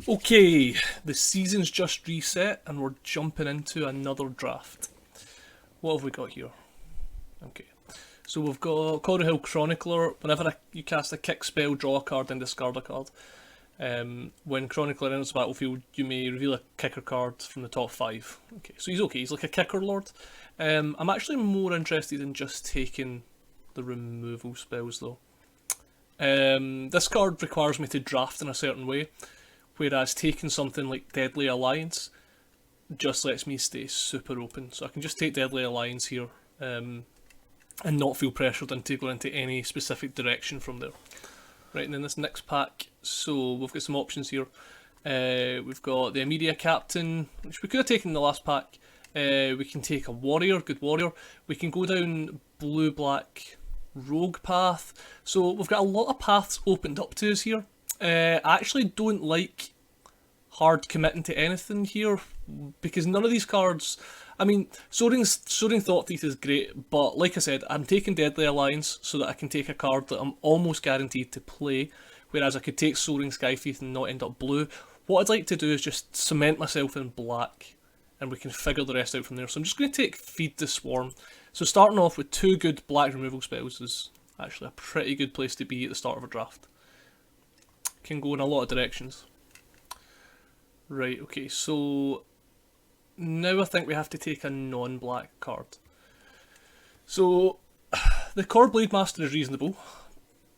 Okay, the season's just reset and we're jumping into another draft. What have we got here? Okay, so we've got Corridor Chronicler. Whenever you cast a kick spell, draw a card and discard a card. When Chronicler enters the battlefield, you may reveal a kicker card from the top 5. Okay, so he's okay, he's like a kicker lord. I'm actually more interested in just taking the removal spells though. This card requires me to draft in a certain way, whereas taking something like Deadly Alliance just lets me stay super open. So I can just take Deadly Alliance here and not feel pressured into going into any specific direction from there. Right, and then this next pack, so we've got some options here. We've got the Immediate Captain, which we could have taken in the last pack. We can take a Warrior, good Warrior. We can go down Blue-Black Rogue path. So we've got a lot of paths opened up to us here. I actually don't like hard committing to anything here because none of these cards. I mean, Soaring Thought Thief is great, but like I said, I'm taking Deadly Alliance so that I can take a card that I'm almost guaranteed to play, whereas I could take Soaring Sky Thief and not end up blue. What I'd like to do is just cement myself in black, and we can figure the rest out from there. So I'm just going to take Feed the Swarm. So starting off with 2 good black removal spells is actually a pretty good place to be at the start of a draft. Can go in a lot of directions. Right, okay, so now I think we have to take a non-black card. So the Core Blade Master is reasonable,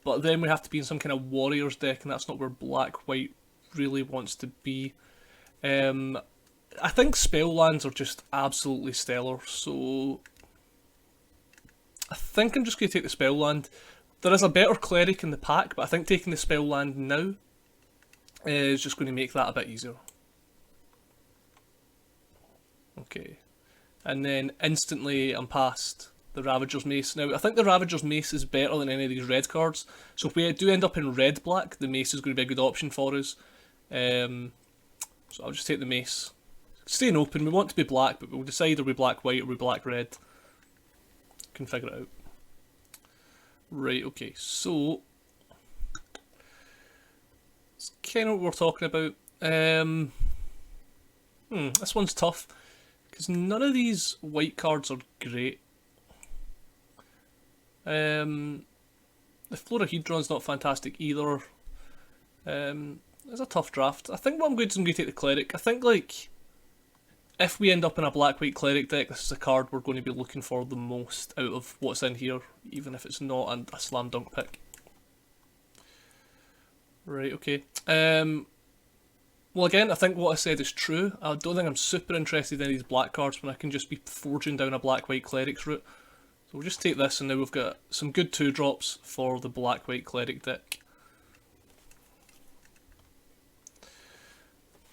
but then we have to be in some kind of Warriors deck, and that's not where black-white really wants to be. I think spell lands are just absolutely stellar, so I think I'm just going to take the spell land. There is a better cleric in the pack, but I think taking the spell land now is just going to make that a bit easier. Okay, and then instantly I'm past the Ravager's Mace. Now, I think the Ravager's Mace is better than any of these red cards, so if we do end up in red-black, the Mace is going to be a good option for us. So I'll just take the Mace. Staying open, we want to be black, but we'll decide are we black-white or are we black-red. Can figure it out. Right, okay, so it's kind of what we're talking about. This one's tough, because none of these white cards are great. The Florahedron's not fantastic either. It's a tough draft. I think what I'm going to do is take the Cleric. I think, like, if we end up in a black-white Cleric deck, this is a card we're going to be looking for the most out of what's in here, even if it's not a slam dunk pick. Right, okay. Well, again, I think what I said is true. I don't think I'm super interested in these black cards when I can just be forging down a black-white Cleric's route. So we'll just take this, and now we've got some good 2-drops for the black-white Cleric deck.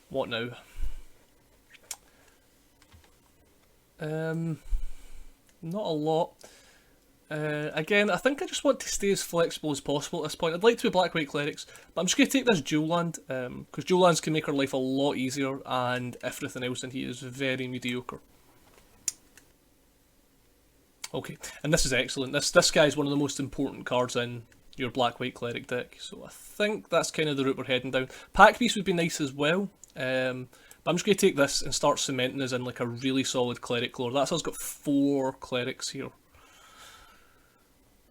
What now? Not a lot. Again, I think I just want to stay as flexible as possible at this point. I'd like to be black-white Clerics, but I'm just going to take this dual land, because dual lands can make our life a lot easier, and everything else in here is very mediocre. Okay, and this is excellent. This guy is one of the most important cards in your black-white Cleric deck, so I think that's kind of the route we're heading down. Pack Beast would be nice as well, but I'm just going to take this and start cementing us in like a really solid Cleric lore. That's us got 4 Clerics here.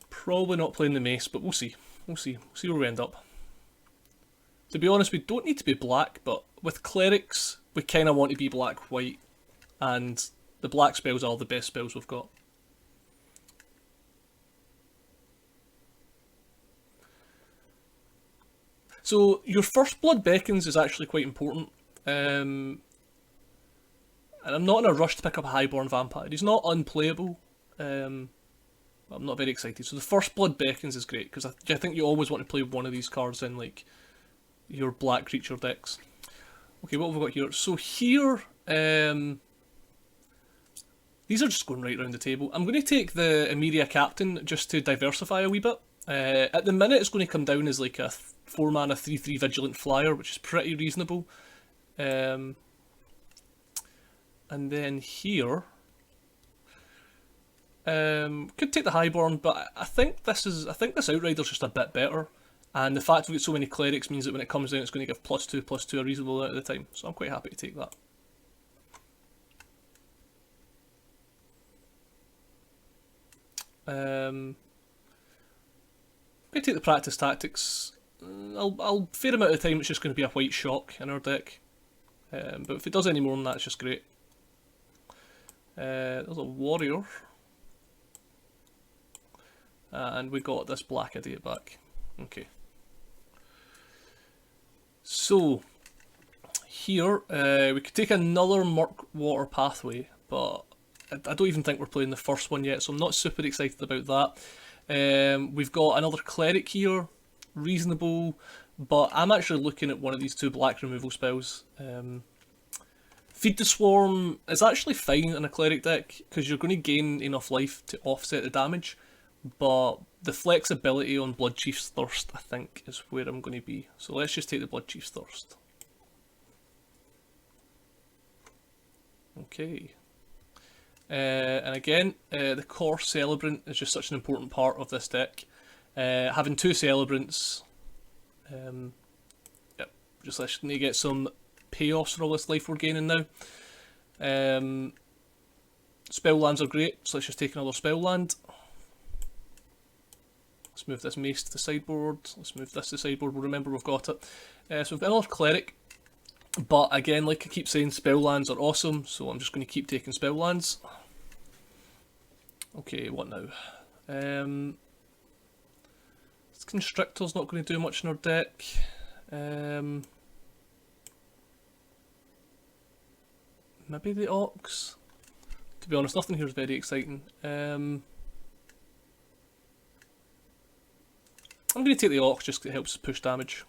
Probably not playing the Mace, but we'll see. We'll see where we end up. To be honest, we don't need to be black, but with Clerics, we kind of want to be black-white, and the black spells are the best spells we've got. So your First Blood Beckons is actually quite important. And I'm not in a rush to pick up a Highborn Vampire. He's not unplayable. I'm not very excited. So the First Blood Beckons is great, because I think you always want to play one of these cards in like your black creature decks. Okay, what have we got here? So here, these are just going right around the table. I'm going to take the Immediate Captain just to diversify a wee bit. At the minute, it's going to come down as like a 4-mana 3/3 Vigilant Flyer, which is pretty reasonable. And then here, could take the Highborn, but I think this Outrider's just a bit better. And the fact we've got so many clerics means that when it comes down, it's going to give +2/+2 a reasonable amount of the time. So I'm quite happy to take that. I'm going to take the practice tactics. I'll fair amount of the time it's just going to be a white shock in our deck. But if it does any more than that, it's just great. There's a warrior. And we got this black idiot back. Okay. So, here, we could take another Murk Water pathway, but I don't even think we're playing the first one yet, so I'm not super excited about that. We've got another cleric here, reasonable, but I'm actually looking at one of these two black removal spells. Feed the Swarm is actually fine in a cleric deck, because you're going to gain enough life to offset the damage, but the flexibility on Bloodchief's Thirst, I think, is where I'm going to be. So let's just take the Bloodchief's Thirst. Okay. And again, the core Celebrant is just such an important part of this deck. Having two Celebrants, yep, just let's need to get some payoffs for all this life we're gaining now. Spell lands are great, so let's just take another spell land. Let's move this mace to the sideboard. Let's move this to the sideboard. We'll remember we've got it. So we've got another cleric. But again, like I keep saying, spell lands are awesome. So I'm just going to keep taking spell lands. Okay, what now? This Constrictor's not going to do much in our deck. Maybe the Ox. To be honest, nothing here is very exciting. I'm going to take the Ox just because it helps push damage.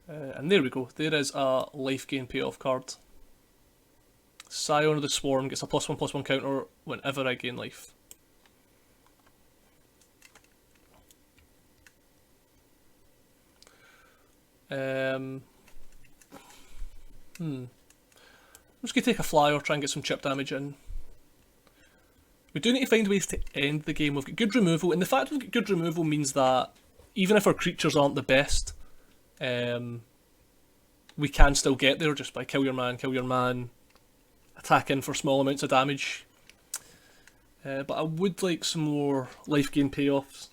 And there we go. There is a life gain payoff card. Scion of the Swarm gets a +1/+1 counter whenever I gain life. I'm just going to take a flyer, try and get some chip damage in. We do need to find ways to end the game. We've got good removal, and the fact we've got good removal means that even if our creatures aren't the best, we can still get there just by kill your man, attack in for small amounts of damage. But I would like some more life gain payoffs.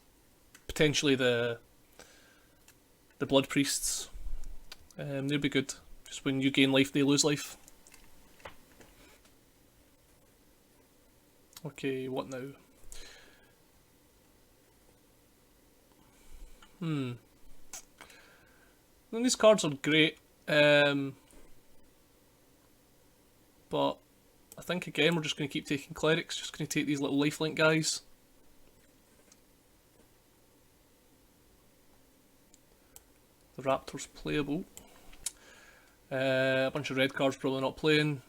Potentially the Blood Priests. They'd be good. Just when you gain life, they lose life. Okay, what now? Well, these cards are great, but I think again we're just going to keep taking clerics, just going to take these little lifelink guys. The Raptor's playable. A bunch of red cards probably not playing.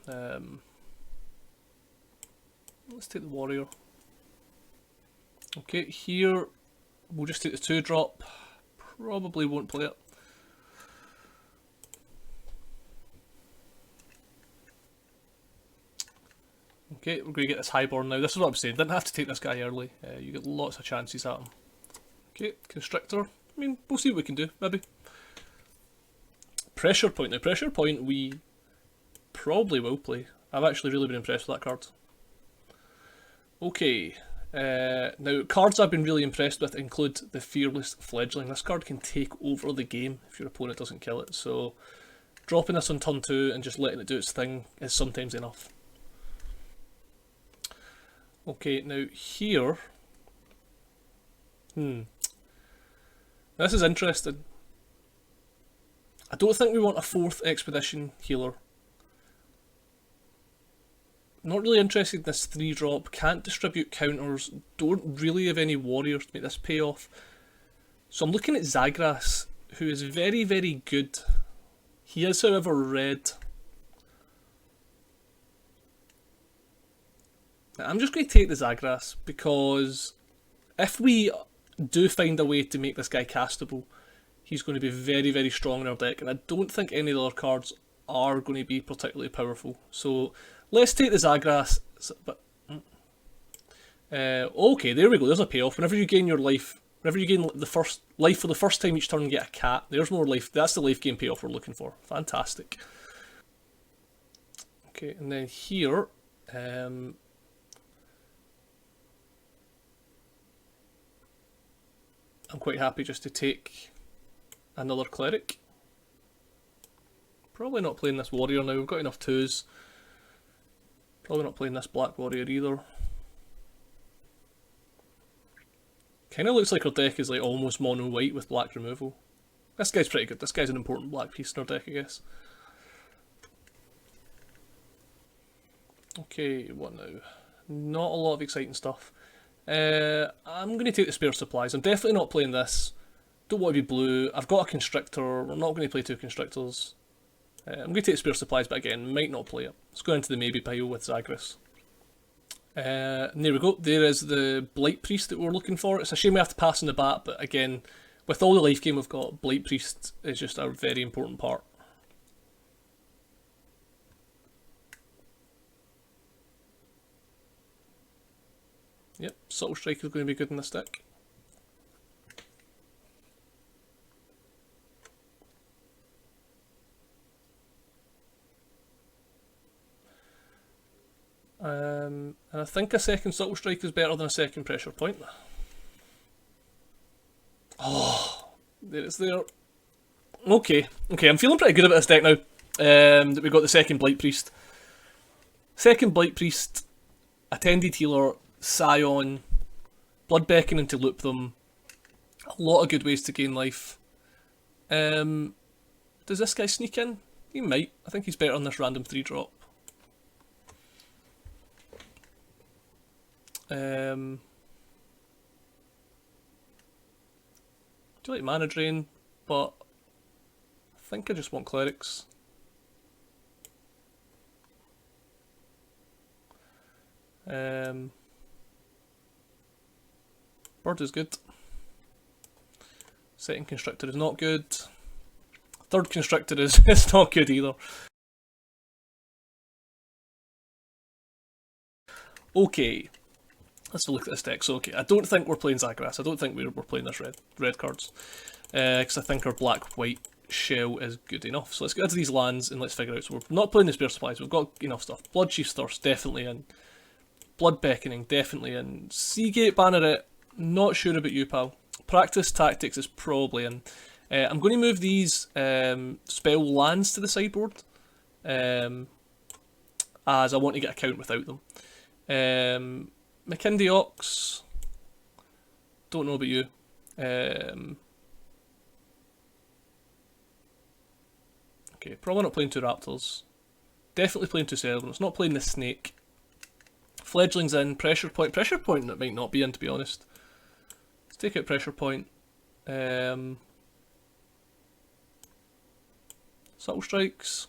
Let's take the warrior. Okay, here we'll just take the 2-drop. Probably won't play it. Okay, we're going to get this highborn now. This is what I'm saying. Didn't have to take this guy early. You get lots of chances at him. Okay, Constrictor. I mean, we'll see what we can do, maybe. Pressure Point. Now, Pressure Point we probably will play. I've actually really been impressed with that card. Okay, now cards I've been really impressed with include the Fearless Fledgling. This card can take over the game if your opponent doesn't kill it, so dropping this on turn 2 and just letting it do its thing is sometimes enough. Okay, now here, this is interesting. I don't think we want a 4th Expedition healer. Not really interested in this 3-drop, can't distribute counters, don't really have any warriors to make this pay off. So I'm looking at Zagras, who is very, very good. He is, however, red. Now, I'm just going to take the Zagras, because if we do find a way to make this guy castable, he's going to be very, very strong in our deck, and I don't think any of the other cards are going to be particularly powerful. So let's take the Zagras. But okay, there we go. There's a payoff. Whenever you gain your life, Whenever you gain the first life for the first time each turn, you get a cat. There's more life. That's the life gain payoff we're looking for. Fantastic. Okay, and then here, I'm quite happy just to take another cleric. Probably not playing this warrior now. We've got enough twos. Probably not playing this black warrior either. Kind of looks like our deck is like almost mono white with black removal. This guy's pretty good. This guy's an important black piece in our deck, I guess. Okay, what now? Not a lot of exciting stuff. I'm going to take the spare supplies. I'm definitely not playing this. Don't want to be blue. I've got a constrictor. We're not going to play two constrictors. I'm going to take spare supplies, but again, might not play it. Let's go into the maybe pile with Zagras. And there we go. There is the Blight Priest that we're looking for. It's a shame we have to pass in the bat, but again, with all the life game we've got, Blight Priest is just a very important part. Yep, Subtle Strike is going to be good in this deck. And I think a second Subtle Strike is better than a second Pressure Point. Oh, there it's there. Okay, I'm feeling pretty good about this deck now. That we got the second Blight Priest. Second Blight Priest, Attended Healer, Scion, Blood Beckoning to loop them. A lot of good ways to gain life. Does this guy sneak in? He might. I think he's better on this random 3-drop. Do you like Mana Drain? But I think I just want Clerics. Bird is good. Second Constrictor is not good. Third Constrictor is not good either. Okay, let's look at this deck. So, okay, I don't think we're playing Zagras. I don't think we're playing this red cards. Because I think our black-white shell is good enough. So let's get into these lands and let's figure out. So we're not playing the spare supplies. We've got enough stuff. Bloodchief's Thirst, definitely in. Blood Beckoning, definitely in. Seagate Banneret, not sure about you, pal. Practice Tactics is probably in. I'm going to move these spell lands to the sideboard. As I want to get a count without them. McKindy Ox, don't know about you. Okay, probably not playing two Raptors. Definitely playing two Servants, not playing the Snake. Fledgling's in, Pressure Point that might not be in, to be honest. Let's take out Pressure Point. Subtle Strikes.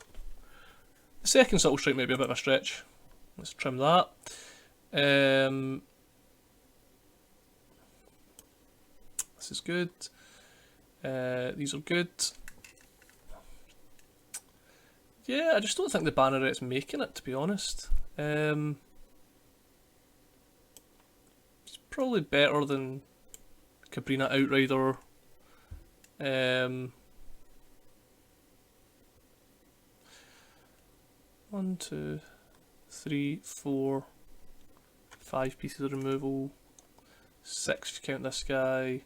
The second Subtle Strike might be a bit of a stretch. Let's trim that. This is good. These are good. Yeah, I just don't think the Banneret's making it, to be honest. It's probably better than Cabrina Outrider. 1, 2, 3, 4, 5 pieces of removal. 6 if you count this guy.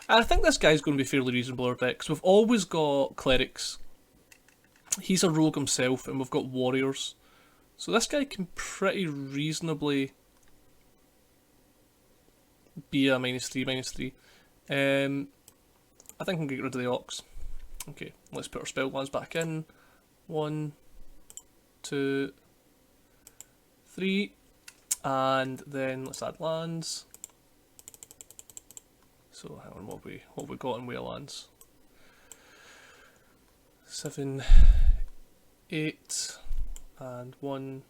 And I think this guy's going to be fairly reasonable our deck, because we've always got Clerics. He's a rogue himself, and we've got Warriors. So this guy can pretty reasonably be a -3, -3. I think I can get rid of the Ox. Okay, let's put our spell lands back in. 1, 2, 3, and then let's add lands. So hang on, what have we got in way of lands? 7, 8, and 1,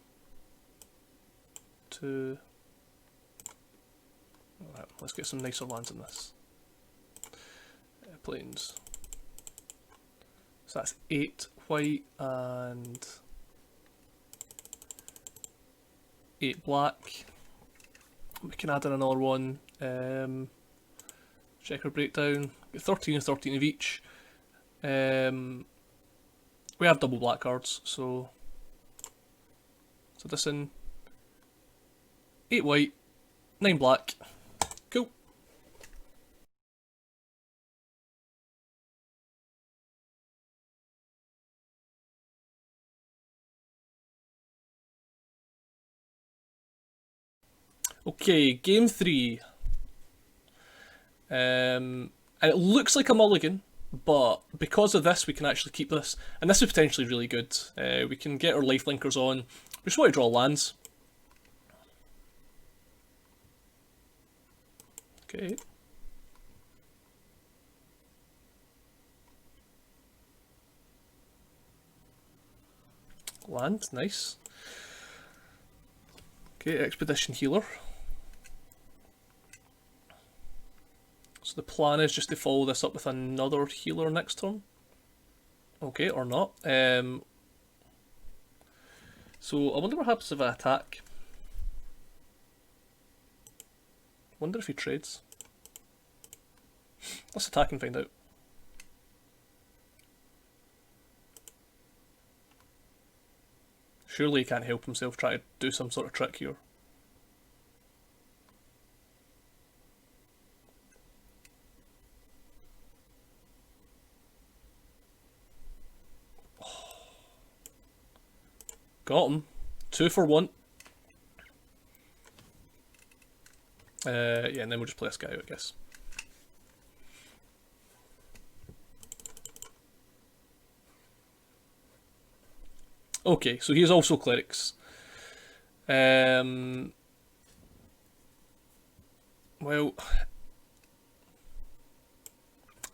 2. Right, let's get some nicer lands in this. Plains. So that's 8 white and 8 black. We can add in another one. check our breakdown. Get 13 and 13 of each. We have double black cards, so this in 8 white, 9 black. Cool. Okay, game 3. And it looks like a mulligan, but because of this we can actually keep this, and this is potentially really good. We can get our life linkers on. We just want to draw lands. Okay. Land, nice. Okay, Expedition Healer. So the plan is just to follow this up with another healer next turn. Okay, or not. So I wonder what happens if I attack. Wonder if he trades. Let's attack and find out. Surely he can't help himself try to do some sort of trick here. Got him. 2 for 1. Yeah, and then we'll just play this guy out, I guess. Okay, so he is also Clerics. Well,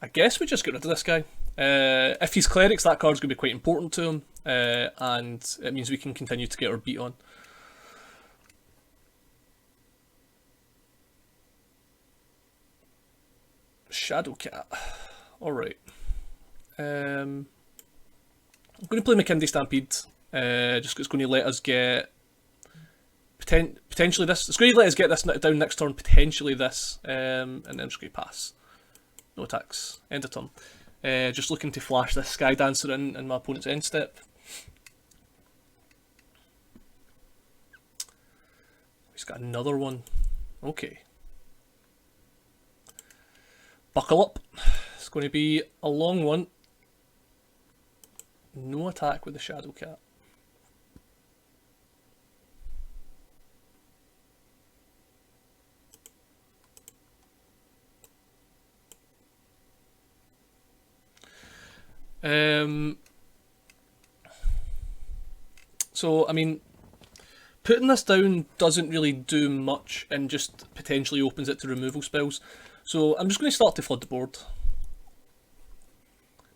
I guess we just get rid of this guy. If he's Clerics, that card's going to be quite important to him, and it means we can continue to get our beat on. Shadowcat. Alright. I'm going to play McKinley Stampede. Just it's going to let us get potentially this. It's going to let us get this down next turn. Potentially this, and then I'm just going to pass. No attacks. End of turn. Just looking to flash this Sky Dancer in my opponent's end step. He's got another one. Okay. Buckle up. It's going to be a long one. No attack with the Shadowcat. So, I mean, putting this down doesn't really do much and just potentially opens it to removal spells. So I'm just going to start to flood the board.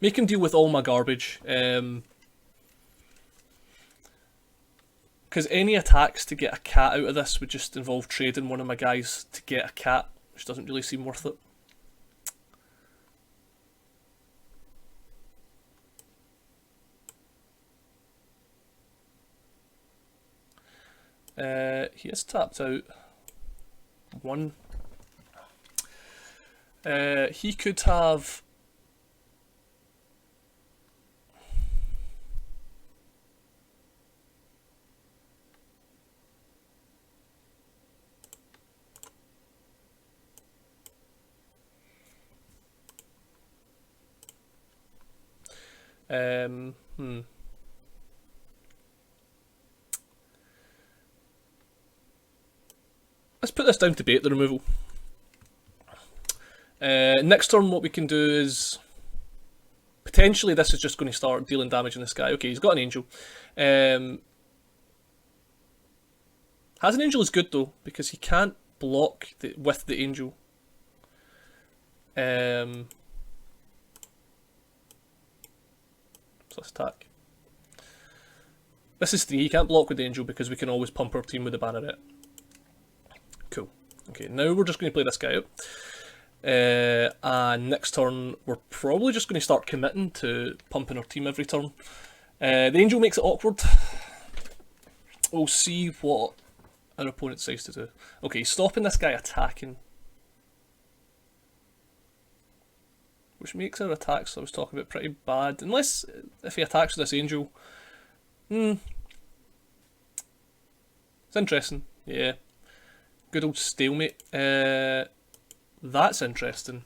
Make him deal with all my garbage. Because any attacks to get a cat out of this would just involve trading one of my guys to get a cat, which doesn't really seem worth it. He is tapped out. 1. He could have... Let's put this down to bait the removal. Next turn what we can do is... Potentially this is just going to start dealing damage in this guy. Okay, he's got an angel. Has an angel is good though, because he can't block with the angel. So let's attack. This is 3, he can't block with the angel because we can always pump our team with the banneret. Cool. Okay, now we're just going to play this guy out. And next turn we're probably just going to start committing to pumping our team every turn. The angel makes it awkward. We'll see what our opponent decides to do. Okay, stopping this guy attacking. which makes our attacks I was talking about pretty bad. Unless if he attacks this angel. It's interesting. Yeah. Good old stalemate. That's interesting.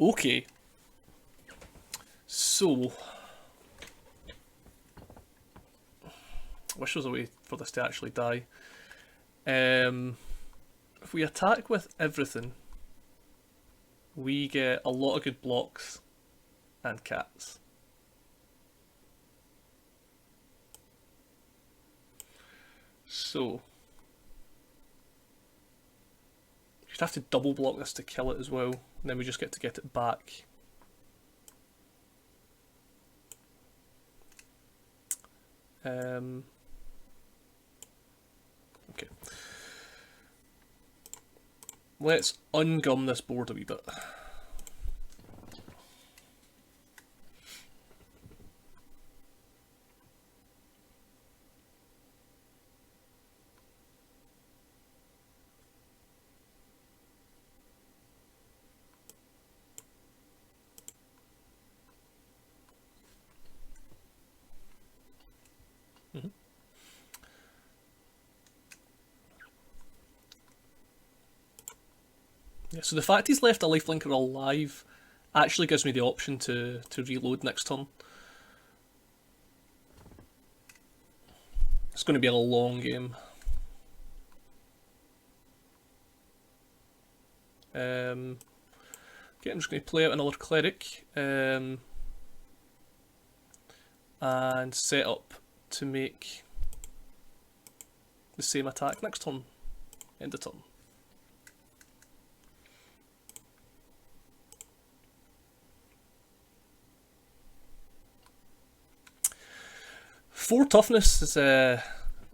Okay. So, wish there was a way for this to actually die. If we attack with everything, we get a lot of good blocks and cats. So, you'd have to double block this to kill it as well, and then we just get to get it back. Okay. Let's ungum this board a wee bit. Yeah, so the fact he's left a lifelinker alive actually gives me the option to reload next turn. It's going to be a long game. Okay, I'm just going to play out another cleric and set up to make the same attack next turn. End of turn. Four toughness is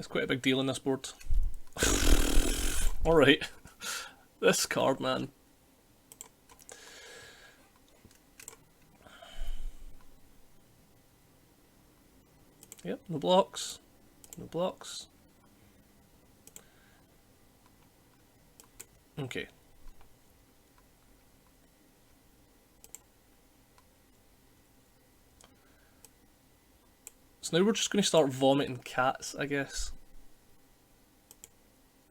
quite a big deal in this board. Alright. This card, man. Yep, no blocks. No blocks. Okay. So now we're just going to start vomiting cats, I guess.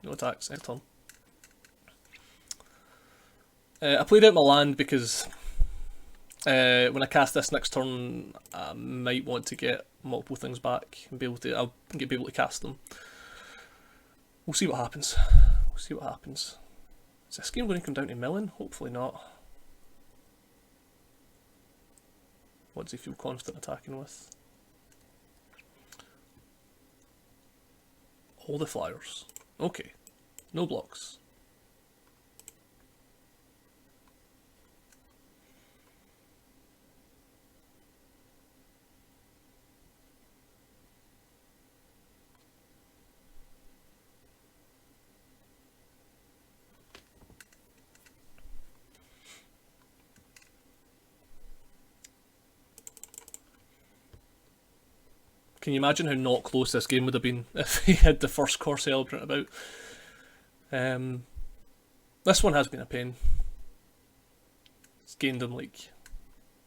No attacks, end turn. I played out my land because when I cast this next turn, I might want to get multiple things back and be able to. I'll be able to cast them. We'll see what happens. We'll see what happens. Is this game going to come down to milling? Hopefully not. What does he feel confident attacking with? All the flyers. Okay. No blocks. Can you imagine how not close this game would have been if he had the first core celebrant about? This one has been a pain. It's gained him like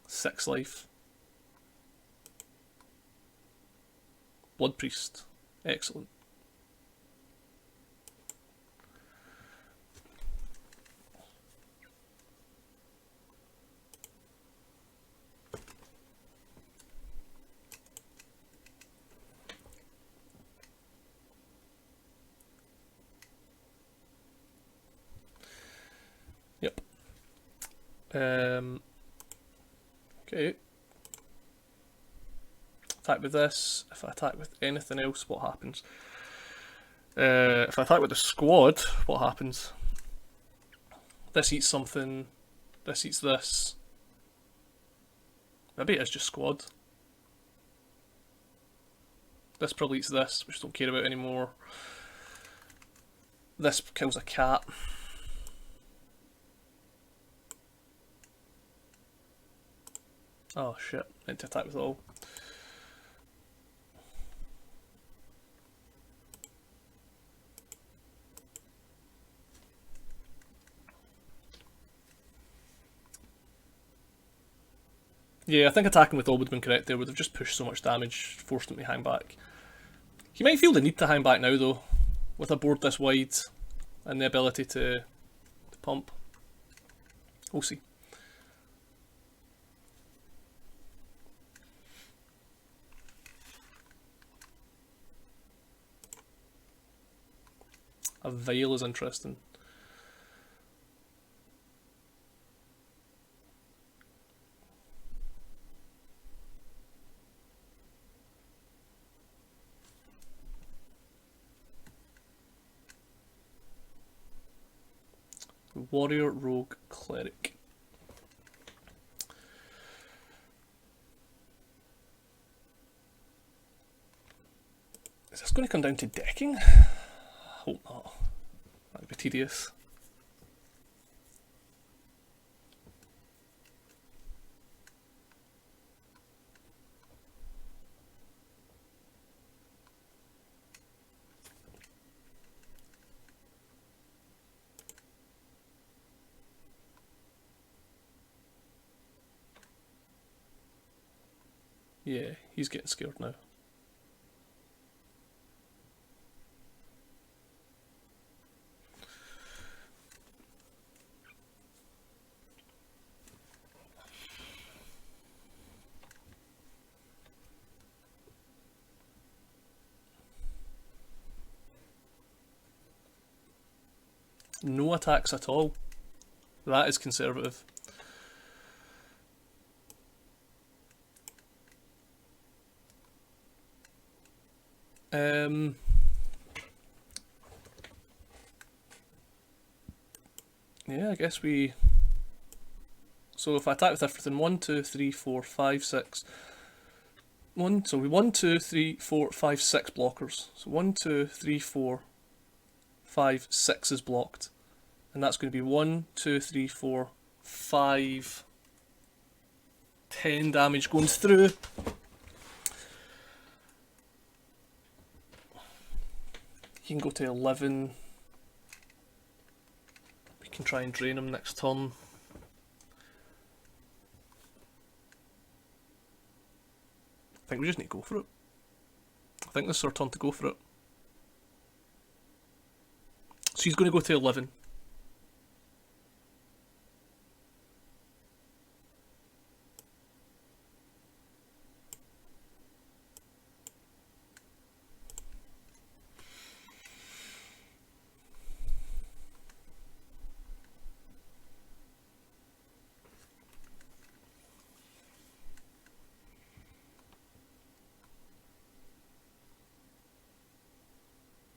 6 life. Blood Priest. Excellent. Yep. Okay. Attack with this. If I attack with anything else, what happens? If I attack with the squad, what happens? This eats something. This eats this. Maybe it is just squad. This probably eats this, which I don't care about anymore. This kills a cat. Oh shit, I need to attack with all. Yeah, I think attacking with all would have been correct there. Would have just pushed so much damage, forced him to hang back. He might feel the need to hang back now, though, with a board this wide and the ability to pump. We'll see. A Vial is interesting. Warrior, Rogue, Cleric. Is this going to come down to decking? Hope not. That'd be tedious. Yeah, he's getting scared now. No attacks at all. That is conservative. Yeah, I guess we... So if I attack with everything, 1, 2, 3, 4, 5, 6. So we 1, 2, 3, 4, 5, 6 blockers. So 1, 2, 3, 4, 5, 6 is blocked. And that's going to be 1, 2, 3, 4, 5, 10 damage going through. He can go to 11. We can try and drain him next turn. I think we just need to go for it. I think this is our turn to go for it. So he's going to go to 11.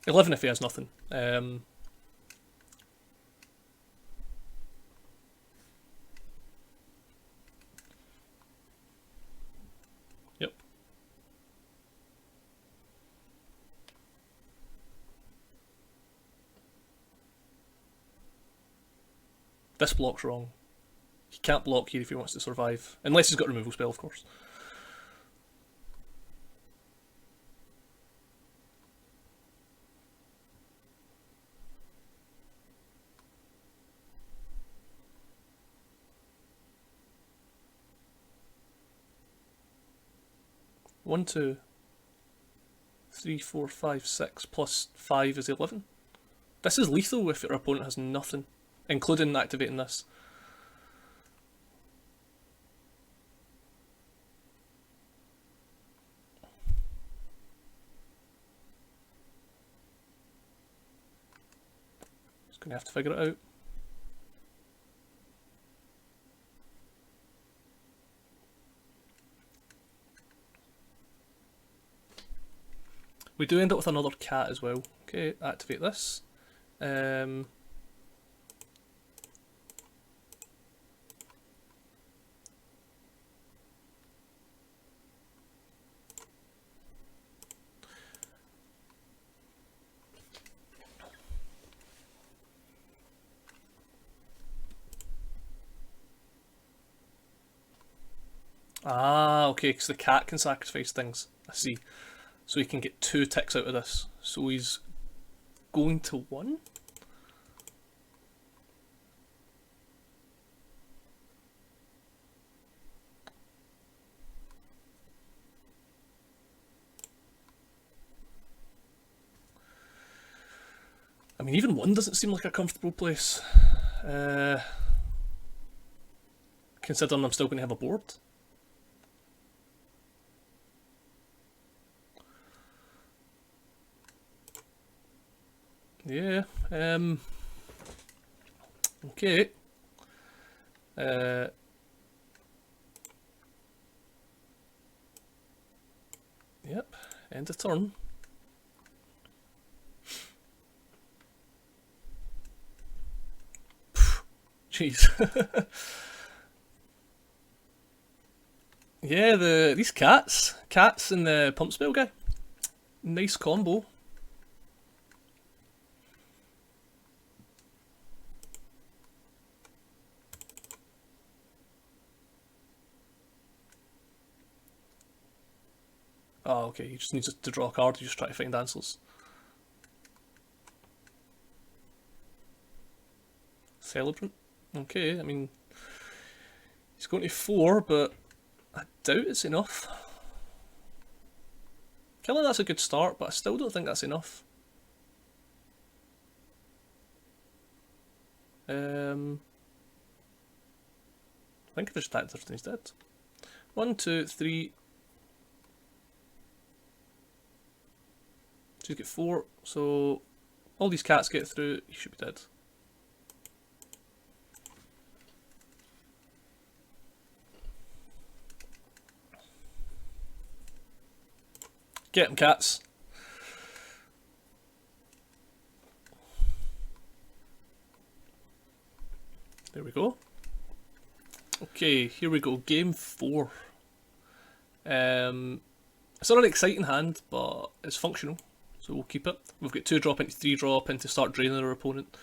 $11 if he has nothing. Yep. This block's wrong. He can't block here if he wants to survive. Unless he's got a removal spell, of course. One, 2, 3, 4, 5, 6 plus 5 is 11. This is lethal if your opponent has nothing, including activating this. Just gonna have to figure it out. We do end up with another cat as well. Okay, activate this. Ah, okay, because the cat can sacrifice things. I see. So he can get 2 ticks out of this. So he's going to 1? I mean, even 1 doesn't seem like a comfortable place. Considering I'm still going to have a board. Yeah, okay. Yep, end of turn. Jeez. Yeah, these cats and the pump spell guy. Nice combo. Oh, okay, he just needs to draw a card, you just try to find answers. Celebrant? Okay, I mean, he's going to 4, but I doubt it's enough. Killing that's a good start, but I still don't think that's enough. I think if there's attacked everything he's dead. 1, 2, 3. So he's got 4, so all these cats get through, he should be dead. Get him, cats. There we go. Okay, here we go. Game 4. It's not an exciting hand, but it's functional, so we'll keep it. We've got 2 drop into 3 drop into start draining our opponent.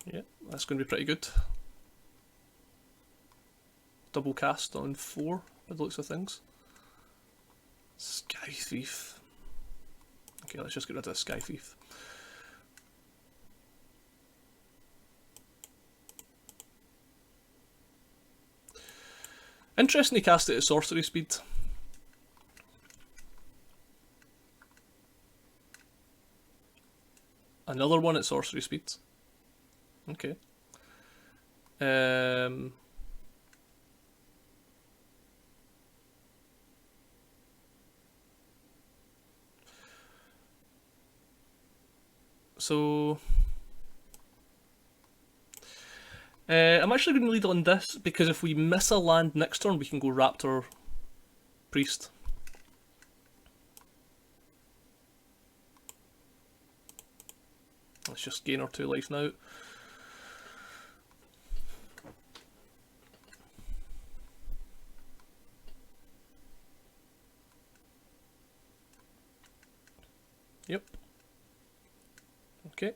Yeah, that's going to be pretty good. Double cast on 4 by the looks of things. Sky Thief. Okay, let's just get rid of Sky Thief. Interesting, he cast it at sorcery speed. Another one at sorcery speed. Okay. So I'm actually going to lead on this because if we miss a land next turn, we can go Raptor Priest. Let's just gain our 2 life now. Yep. Okay.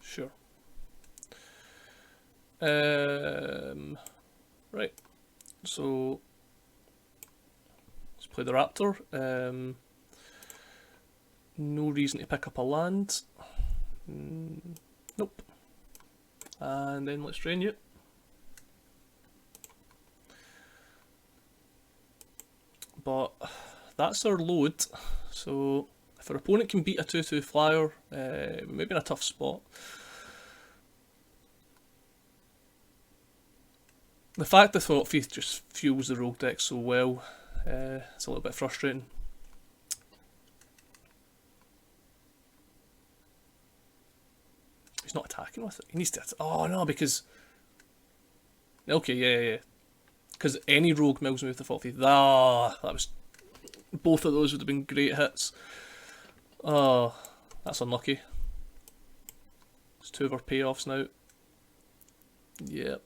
Sure. Right. So let's play the Raptor. No reason to pick up a land. Nope. And then let's drain you. But that's our load, so if our opponent can beat a 2-2 flyer, we may be in a tough spot. The fact that Thought Faith just fuels the rogue deck so well, it's a little bit frustrating. He's not attacking with it. He needs to. Oh no, because. Okay, yeah. Because any rogue mills me with the Thought Faith. Ah, that was. Both of those would have been great hits. Oh, that's unlucky. It's 2 of our payoffs now. Yep.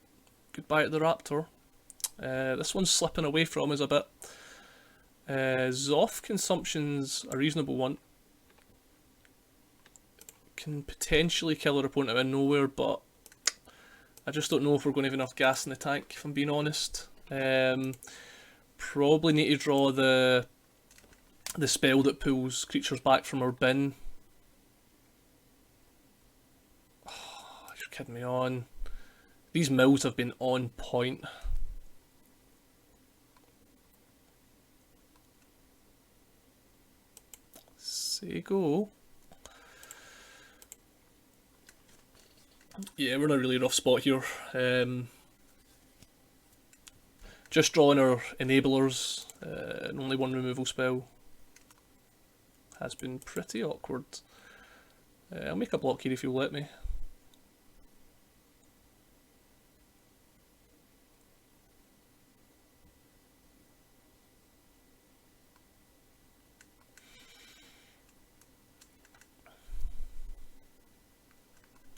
Goodbye to the Raptor. This one's slipping away from us a bit. Zoth consumption's a reasonable one. Can potentially kill our opponent out of nowhere, but I just don't know if we're going to have enough gas in the tank, if I'm being honest. Probably need to draw the spell that pulls creatures back from our bin. Oh, you're kidding me on. These mills have been on point. Say go. Yeah, we're in a really rough spot here. Just drawing our enablers, and only one removal spell has been pretty awkward. I'll make a block here if you'll let me.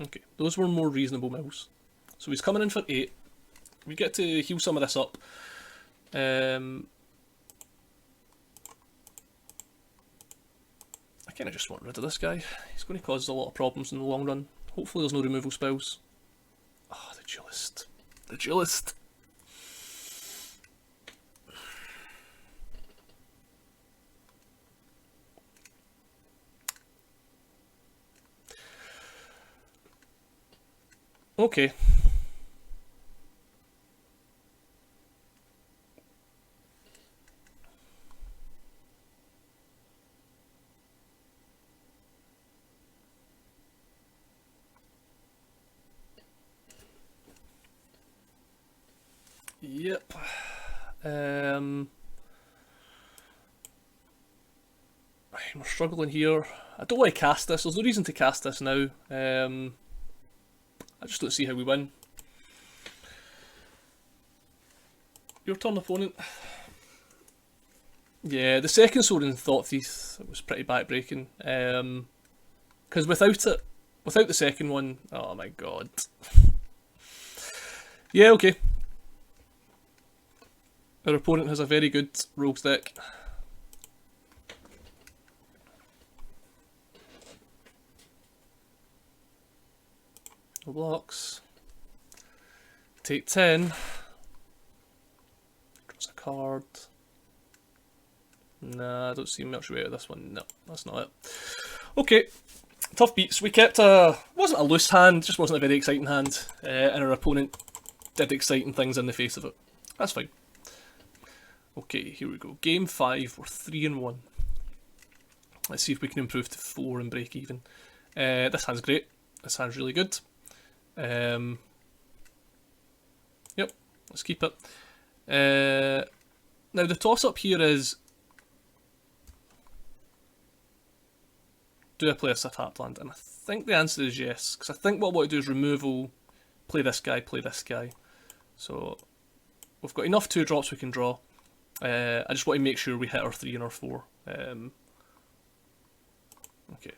Okay, those were more reasonable mills. So he's coming in for 8. We get to heal some of this up. I kind of just want rid of this guy. He's going to cause us a lot of problems in the long run. Hopefully there's no removal spells. Ah, oh, the duelist. The duelist. Okay. Yep. We're struggling here. I don't want to cast this. There's no reason to cast this now. I just don't see how we win. Your turn, opponent. Yeah, the second sword in Thought Thief was pretty backbreaking. Because without the second one, oh my god. Yeah, okay. Our opponent has a very good rogues deck. No blocks. Take 10. Draws a card. Nah, I don't see much way out of this one. No, that's not it. Okay, tough beats. We kept wasn't a loose hand, just wasn't a very exciting hand, and our opponent did exciting things in the face of it. That's fine. Okay, here we go. Game 5, we're 3-1. Let's see if we can improve to 4 and break even. This hand's great. This hand's really good. Yep, let's keep it. Now the toss-up here is, do I play a Sith Heartland? And I think the answer is yes, because I think what I want to do is removal, play this guy, play this guy. So we've got enough 2-drops we can draw. I just want to make sure we hit our 3 and our 4. Okay.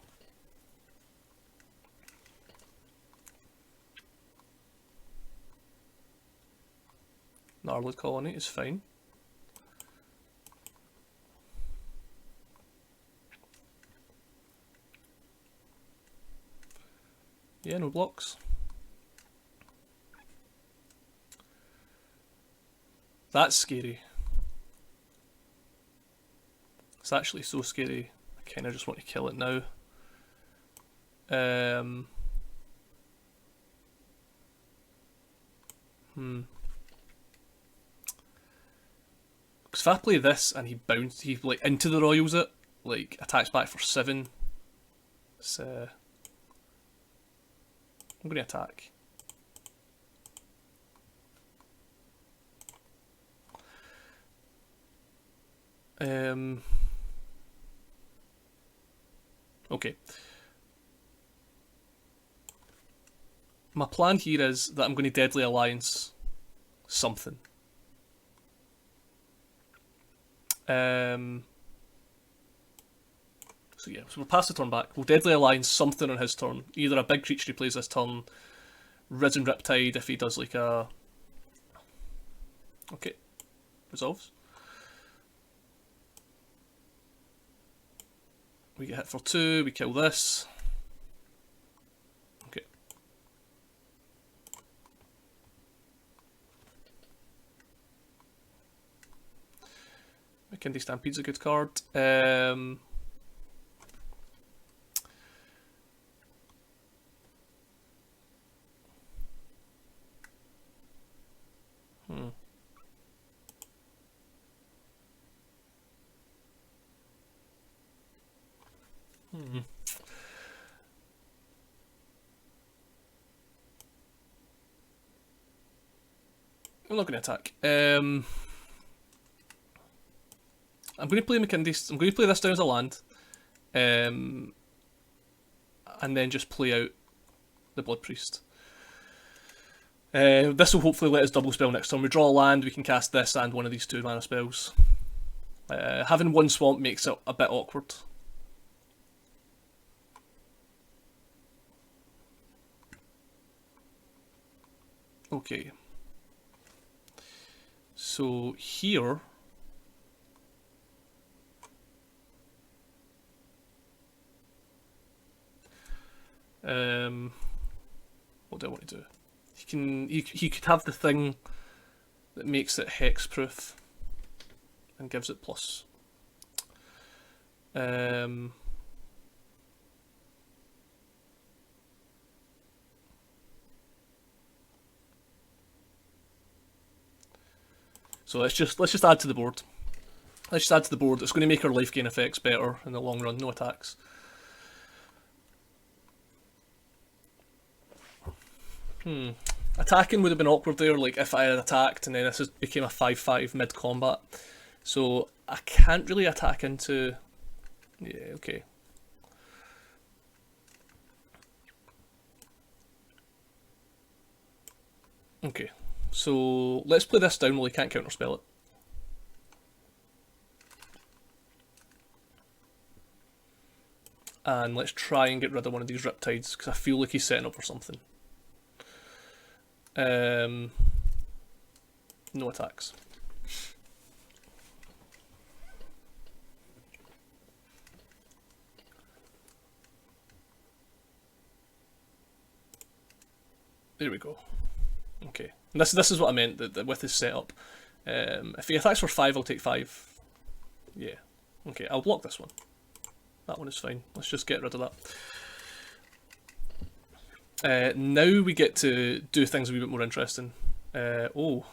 Gnarled Colony is fine. Yeah, no blocks. That's scary. It's actually so scary, I kind of just want to kill it now. Because if I play this and he like into the Royals it, like attacks back for 7. It's I'm going to attack. Okay. My plan here is that I'm going to Deadly Alliance something. So yeah, so we'll pass the turn back. We'll Deadly Alliance something on his turn. Either a big creature he plays this turn, Risen Riptide if he does like a... Okay, resolves. We get hit for 2, we kill this. Okay. Makindi Stampede's a good card. I'm not going to attack. I'm going to play McKindy's. I'm going to play this down as a land. And then just play out the Blood Priest. This will hopefully let us double spell next time. We draw a land, we can cast this and one of these 2 mana spells. Having one swamp makes it a bit awkward. Okay. So here... what do I want to do? He could have the thing that makes it hexproof and gives it plus. So let's just add to the board. Let's just add to the board. It's going to make our life gain effects better in the long run. No attacks. Attacking would have been awkward there, like if I had attacked and then this became a 5/5 mid-combat. So I can't really attack into... Yeah, okay. Okay, so let's play this down while he can't counterspell it. And let's try and get rid of one of these Riptides, because I feel like he's setting up for something. No attacks. There we go. Okay. And this is what I meant that with his setup. If he attacks for 5, I'll take 5. Yeah. Okay, I'll block this one. That one is fine. Let's just get rid of that. Now we get to do things a wee bit more interesting. Oh.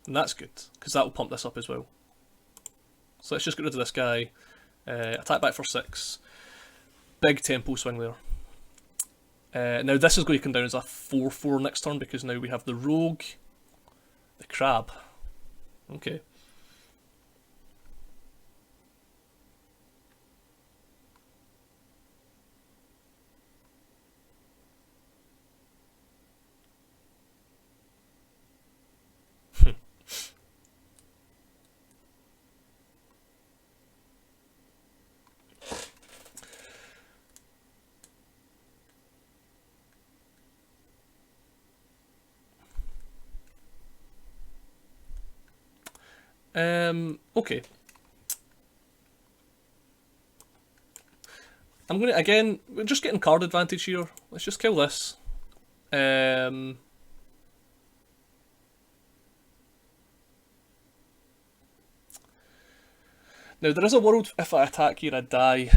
And that's good, because that will pump this up as well. So let's just get rid of this guy. Attack back for 6. Big tempo swing there. Now this is going to come down as a 4/4 next turn, because now we have the rogue, the crab. Okay. Okay. I'm gonna, again, we're just getting card advantage here. Let's just kill this. Now there is a world if I attack here I die.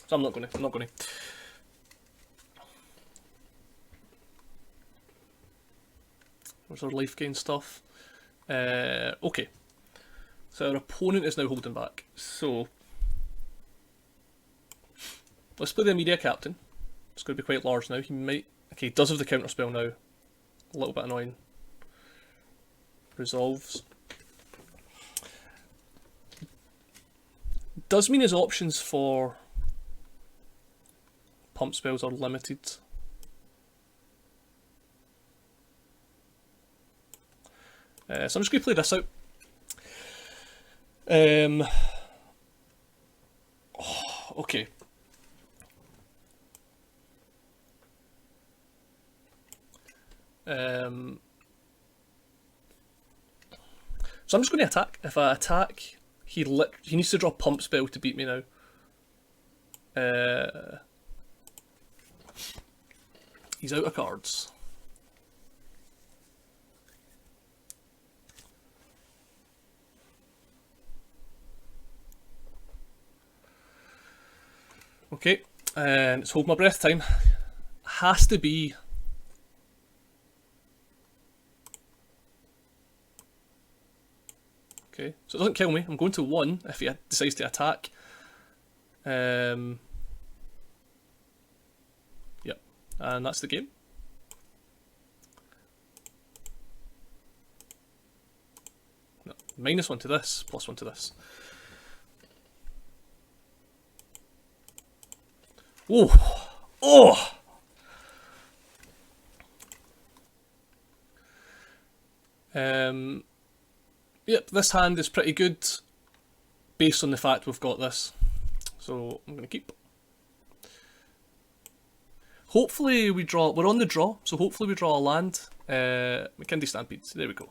So I'm not gonna. Where's our life gain stuff? Okay. So our opponent is now holding back. So let's play the immediate captain. It's going to be quite large now. He might... Okay, he does have the counter spell now. A little bit annoying. Resolves. Does mean his options for pump spells are limited. So I'm just going to play this out. Okay. So I'm just going to attack. If I attack, he needs to draw a pump spell to beat me now. He's out of cards. Okay, and it's hold my breath time. Has to be Okay, so it doesn't kill me. I'm going to 1 if he decides to attack. Yep, and that's the game. No, -1 to this, +1 to this. Oh! Oh! Yep, this hand is pretty good based on the fact we've got this. So I'm going to keep. Hopefully we draw, we're on the draw, so hopefully we draw a land. McKindy Stampedes, there we go.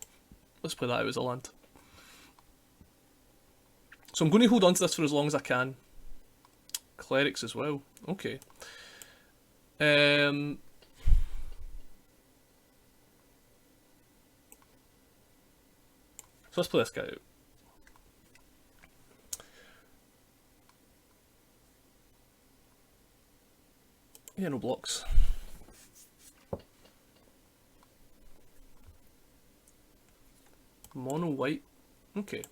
Let's play that out as a land. So I'm going to hold on to this for as long as I can. Clerics as well, okay. So let's play this guy out. Yeah, no blocks. Mono white. Okay.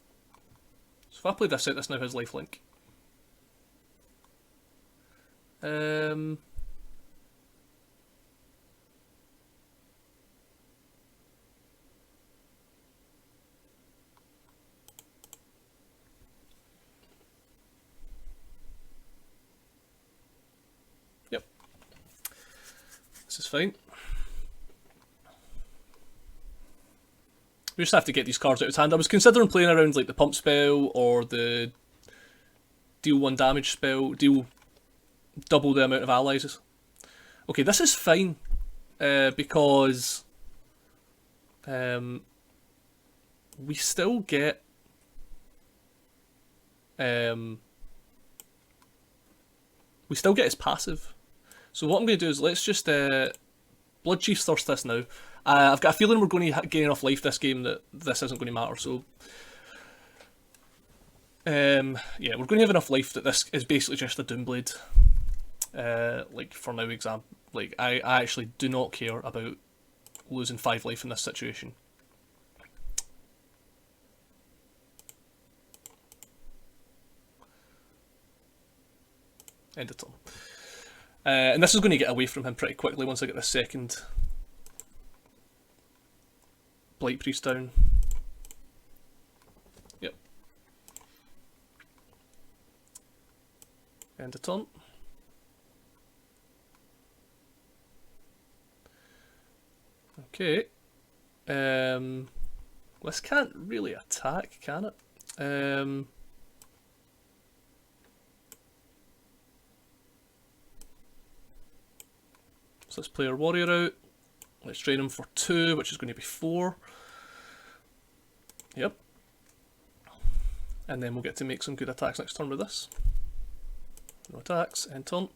So if I play this out, this now has lifelink. Yep. This is fine. We just have to get these cards out of hand. I was considering playing around like the pump spell or the deal 1 damage spell, deal double the amount of allies. Okay, this is fine because we still get his passive. So what I'm going to do is let's just Blood Chief's Thirst this now. I've got a feeling we're going to gain enough life this game that this isn't going to matter. So yeah, we're going to have enough life that this is basically just a Doomblade. Like for now, like I actually do not care about losing 5 life in this situation. End of turn. And this is going to get away from him pretty quickly once I get the second Blight Priest down. Yep. End of turn. Okay. This can't really attack, can it? So let's play our warrior out. Let's drain him for 2, which is going to be 4. Yep. And then we'll get to make some good attacks next turn with this. No attacks, end turn.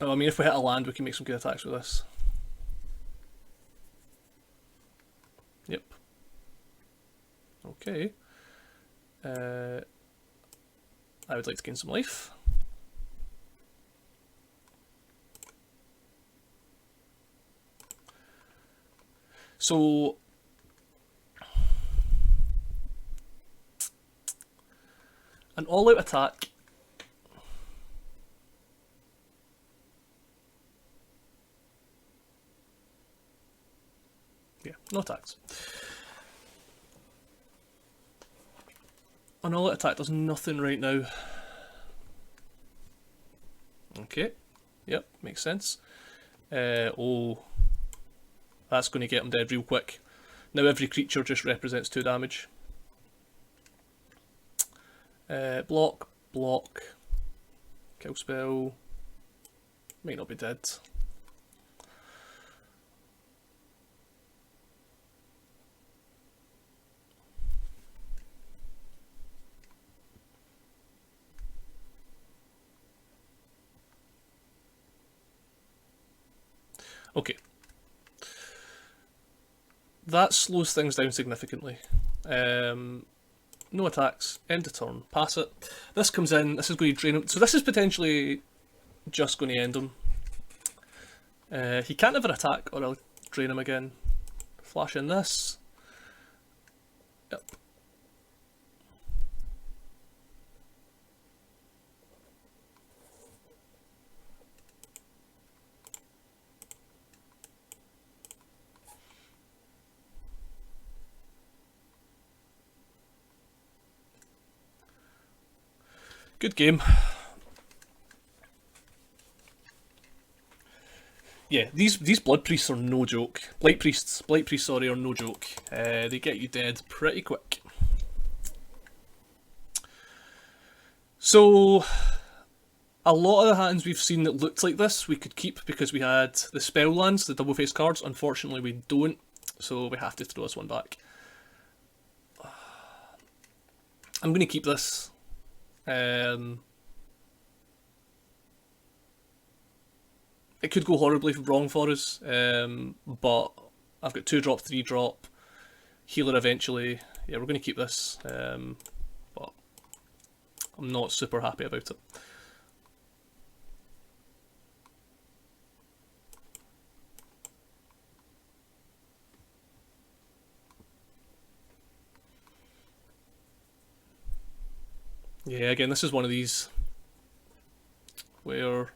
Oh, I mean, if we hit a land, we can make some good attacks with this. Yep. Okay. I would like to gain some life. So an all-out attack no attacks. An all-out attack does nothing right now. Okay, yep, makes sense. Oh, that's going to get him dead real quick. Now every creature just represents 2 damage. Block, block, kill spell, might not be dead. Okay. That slows things down significantly. No attacks, end of turn, pass it. This comes in, this is going to drain him. So this is potentially just going to end him. He can't ever attack or I'll drain him again. Flash in this. Yep. Good game. Yeah, these blood priests are no joke. Blight priests, sorry, are no joke. They get you dead pretty quick. So, a lot of the hands we've seen that looked like this we could keep because we had the spell lands, the double face cards. Unfortunately, we don't, so we have to throw this one back. I'm going to keep this. It could go horribly wrong for us, but I've got 2-drop, 3-drop, healer eventually. Yeah, we're going to keep this, but I'm not super happy about it. Yeah, again, this is one of these where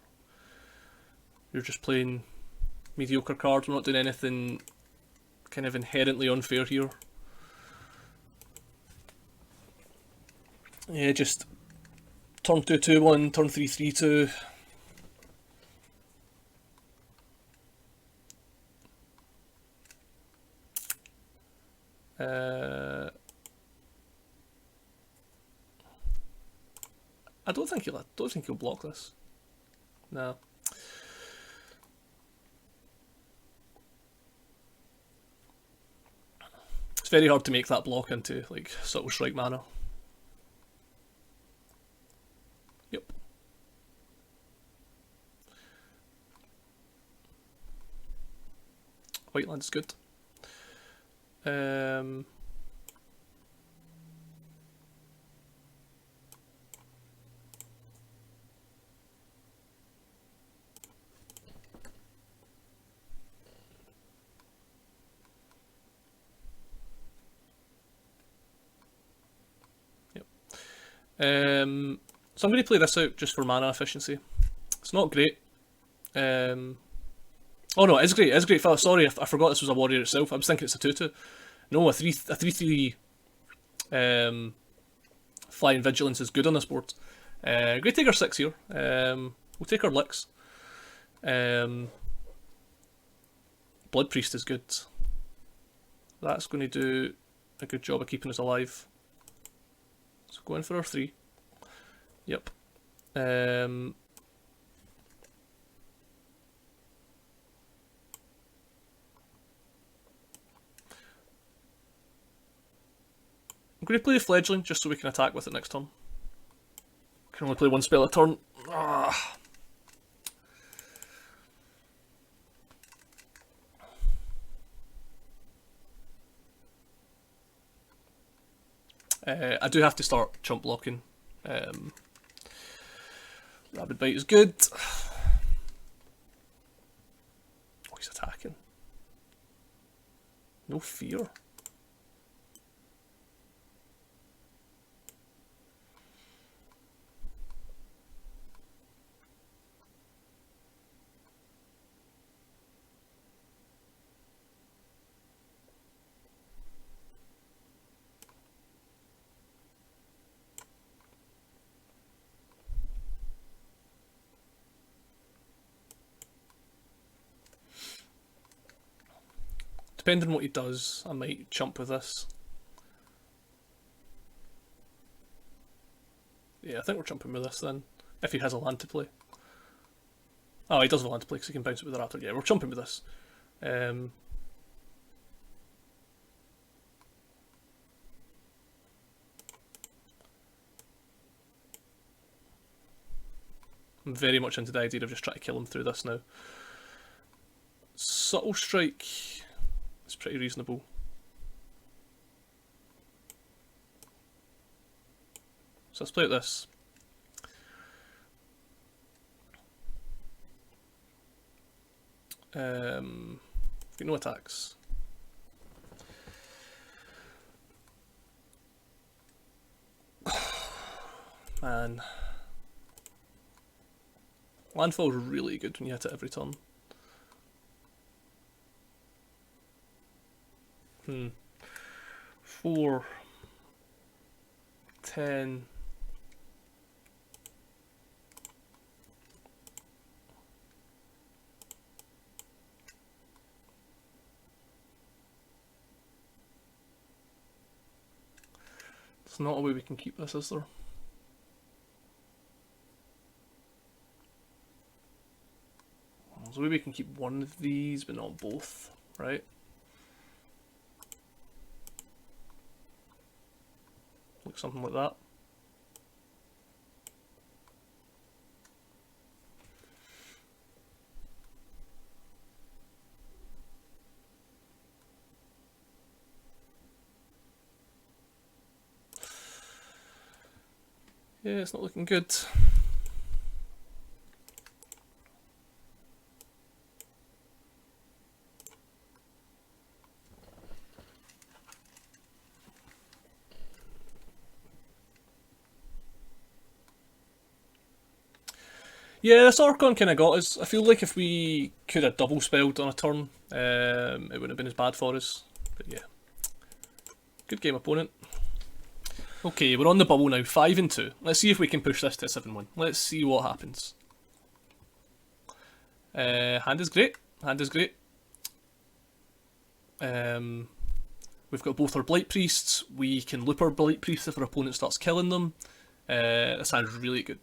you're just playing mediocre cards. We're not doing anything kind of inherently unfair here. Yeah, just turn 2, 2, 1, turn 3, 3, 2. I don't think he'll block this. No. It's very hard to make that block into like subtle strike mana. Yep. White land's good. So I'm going to play this out just for mana efficiency. It's not great. Oh no, it's great. It's great. Sorry, I forgot this was a warrior itself. I was thinking it's a 2/2. No, a 3/3. Flying vigilance is good on this board. Great, take our 6 here. We'll take our licks. Blood priest is good. That's going to do a good job of keeping us alive. So going for our 3. Yep. I'm going to play the fledgling just so we can attack with it next turn. Can only play one spell a turn. I do have to start chump blocking. Rapid bite is good. Oh, he's attacking. No fear. Depending on what he does, I might chump with this. Yeah, I think we're chumping with this then, if he has a land to play. Oh, he does have a land to play because he can bounce it with the raptor. Yeah, we're chumping with this. I'm very much into the idea of just trying to kill him through this now. Subtle strike is pretty reasonable. So let's play at this. Got no attacks. Man. Landfall's really good when you hit it every turn. 4, 10. There's not a way we can keep this, is there? There's a way we can keep one of these, but not both, right? Like something like that. Yeah, it's not looking good. Yeah, this Archon kind of got us. I feel like if we could have double spelled on a turn, it wouldn't have been as bad for us. But yeah, good game, opponent. Okay, we're on the bubble now, 5 and 2. Let's see if we can push this to a 7-1. Let's see what happens. Hand is great. Hand is great. We've got both our Blight Priests. We can loop our Blight Priests if our opponent starts killing them. This hand's really good.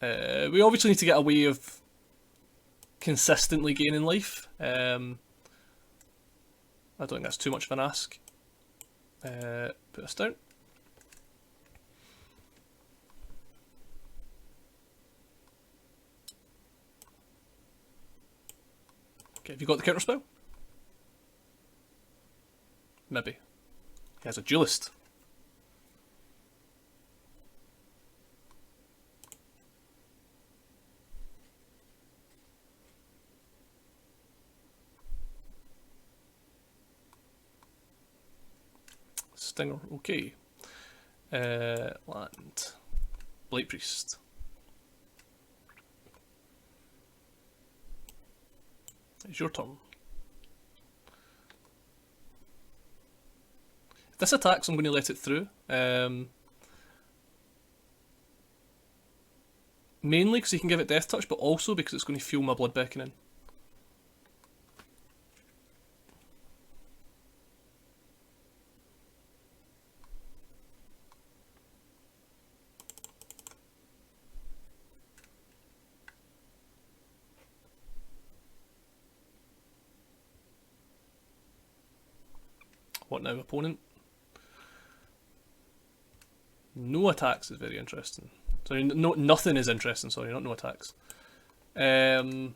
We obviously need to get a way of consistently gaining life. I don't think that's too much of an ask. Put this down. Okay, have you got the counter spell? Maybe. He has a duelist. Stinger, okay. Land. Blight Priest. It's your turn. If this attacks, I'm going to let it through. Mainly because he can give it Death Touch, but also because it's going to fuel my Blood Beckoning. What now, opponent? No attacks is very interesting. Sorry, no, nothing is interesting. Sorry, not no attacks. I'm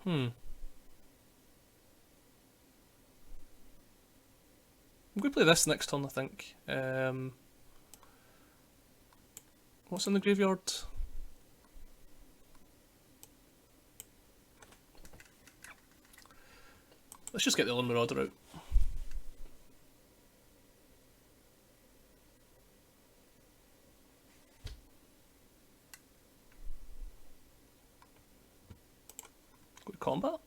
going to play this next turn, I think. What's in the graveyard? Let's just get the Elon Marauder out. Go to combat.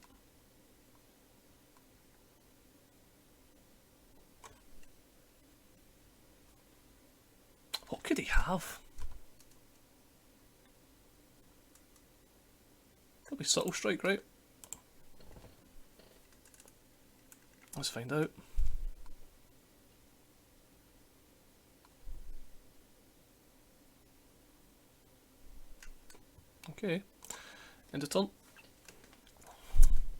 What could he have? Probably Subtle Strike, right? Let's find out. Okay, end of turn.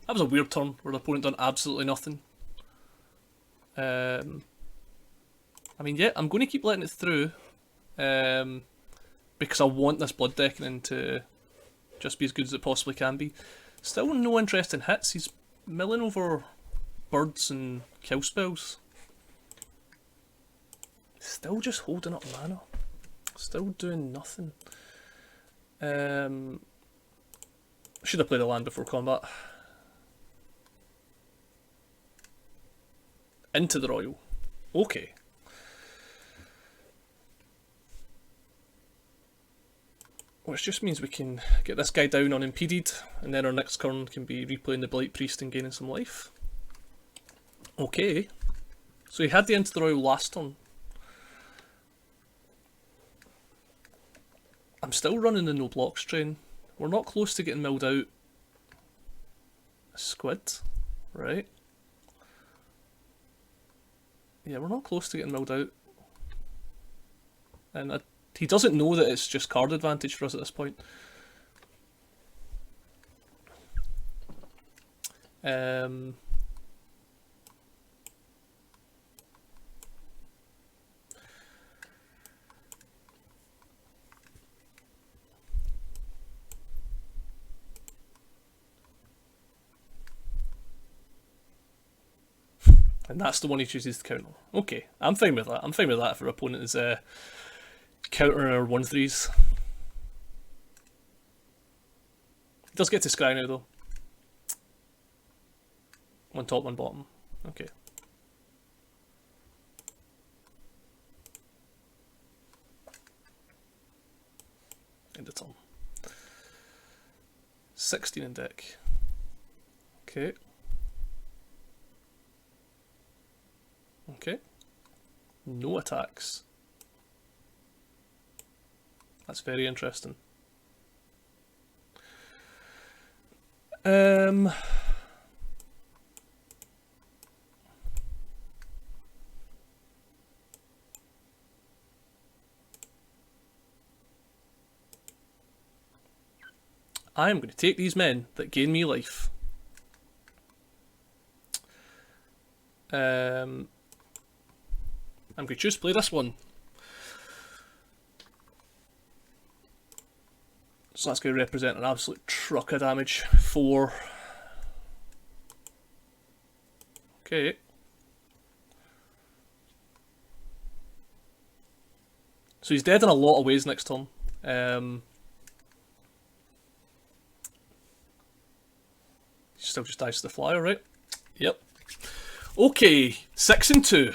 That was a weird turn where the opponent done absolutely nothing. I mean, yeah, I'm going to keep letting it through because I want this Blood Beckoning to just be as good as it possibly can be. Still no interest in hits. He's milling over birds and kill spells. Still just holding up mana. Still doing nothing. Should have played the land before combat. Into the Royal. Okay. Which just means we can get this guy down unimpeded, and then our next turn can be replaying the Blight Priest and gaining some life. Okay. So he had the Into the Royal last turn. I'm still running the no blocks train. We're not close to getting milled out. A squid, right? Yeah, we're not close to getting milled out. And he doesn't know that it's just card advantage for us at this point. And that's the one he chooses to counter. Okay, I'm fine with that. I'm fine with that if our opponent is countering our 1/3s. He does get to scry now though. One top, one bottom. Okay. End of turn. 16 in deck. Okay. Okay. No attacks. That's very interesting. I am going to take these men that gain me life. I'm going to choose to play this one. So that's going to represent an absolute truck of damage. 4. Okay. So he's dead in a lot of ways next turn. Still just dies to the flyer, right? Yep. Okay, 6 and 2.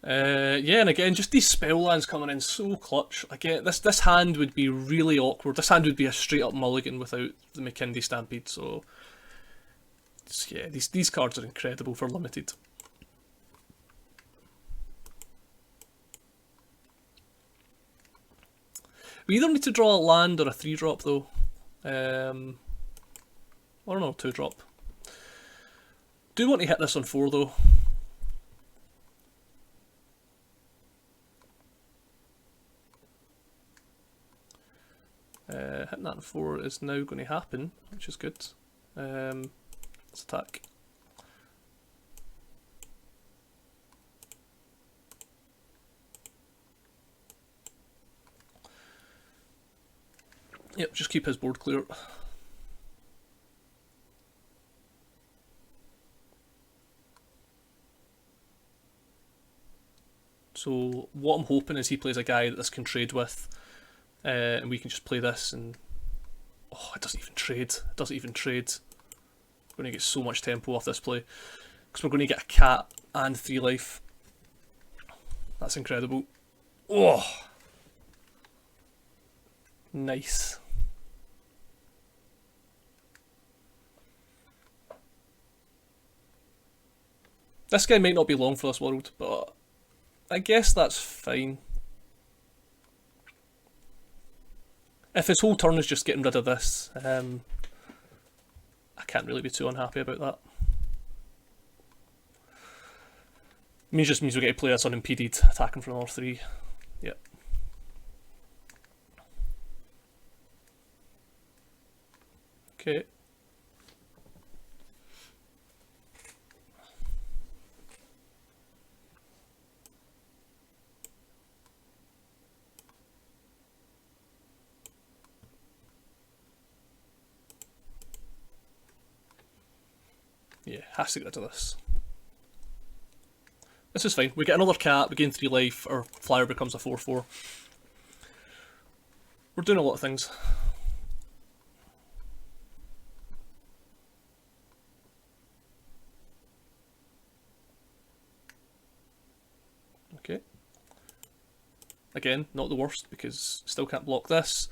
Yeah, and again, just these spell lands coming in so clutch. Again, this hand would be really awkward. This hand would be a straight up mulligan without the McKindy Stampede. So, yeah, these cards are incredible for limited. We either need to draw a land or a 3-drop though. Or no, 2-drop. Do want to hit this on 4 though. Hitting that on 4 is now going to happen, which is good. Let's attack. Yep, just keep his board clear. So what I'm hoping is he plays a guy that this can trade with, and we can just play this and... Oh, it doesn't even trade. It doesn't even trade. We're going to get so much tempo off this play. Because we're going to get a cat and 3 life. That's incredible. Oh! Nice. This guy might not be long for this world, but I guess that's fine. If his whole turn is just getting rid of this, I can't really be too unhappy about that. It just means we get to play this unimpeded, attacking from another 3. Yep. Okay. Yeah, has to get rid of this. This is fine. We get another cat, we gain 3 life, our flyer becomes a 4/4. We're doing a lot of things. Again, not the worst, because still can't block this.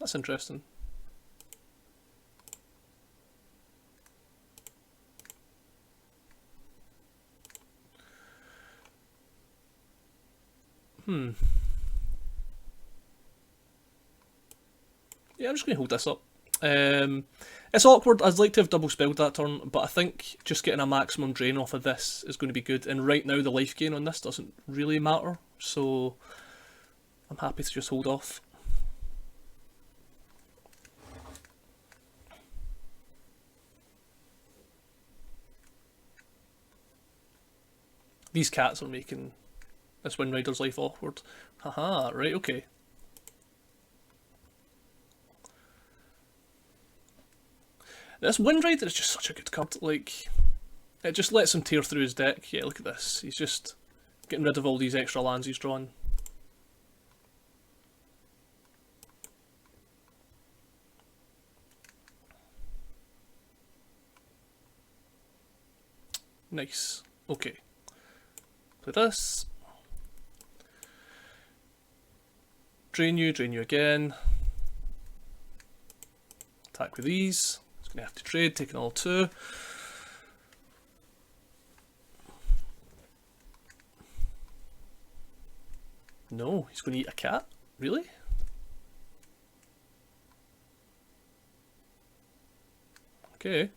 That's interesting. Yeah, I'm just going to hold this up. It's awkward. I'd like to have double spelled that turn, but I think just getting a maximum drain off of this is going to be good. And right now the life gain on this doesn't really matter, so I'm happy to just hold off. These cats are making this Wind Rider's life awkward. Haha, right, okay. This Wind Rider is just such a good card. Like, it just lets him tear through his deck. Yeah, look at this. He's just getting rid of all these extra lands he's drawn. Nice. Okay. Play this. Drain you again. Attack with these. He's going to have to trade, taking all two. No, he's going to eat a cat? Really? Okay.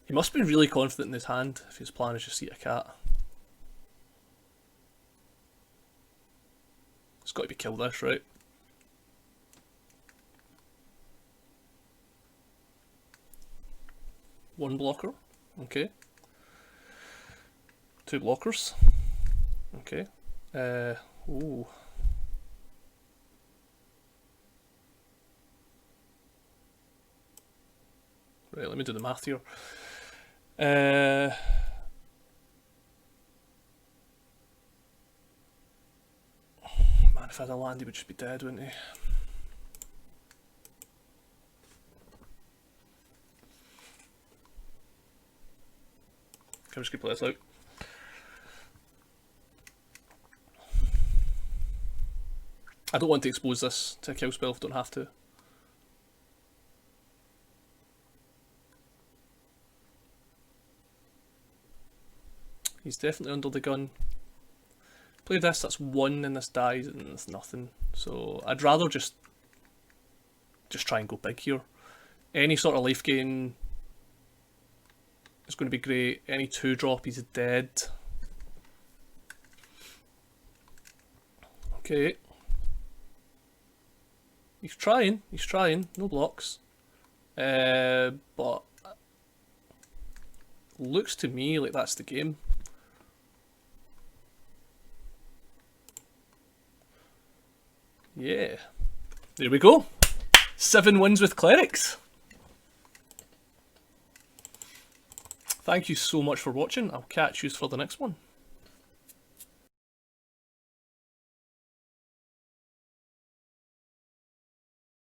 He must be really confident in his hand if his plan is just to eat a cat. It's got to be kill this, right? One blocker. Okay. Two blockers. Okay. Ooh. Right, let me do the math here. Man, if I had a land, he would just be dead, wouldn't he? Can we just keep this out? I don't want to expose this to a kill spell if I don't have to. He's definitely under the gun. Play this, that's one, and this dies, and it's nothing. So I'd rather just try and go big here. Any sort of life gain is going to be great. Any 2-drop, he's dead. Okay. He's trying, no blocks. But looks to me like that's the game. Yeah. There we go. 7 wins with Clerics. Thank you so much for watching. I'll catch you for the next one.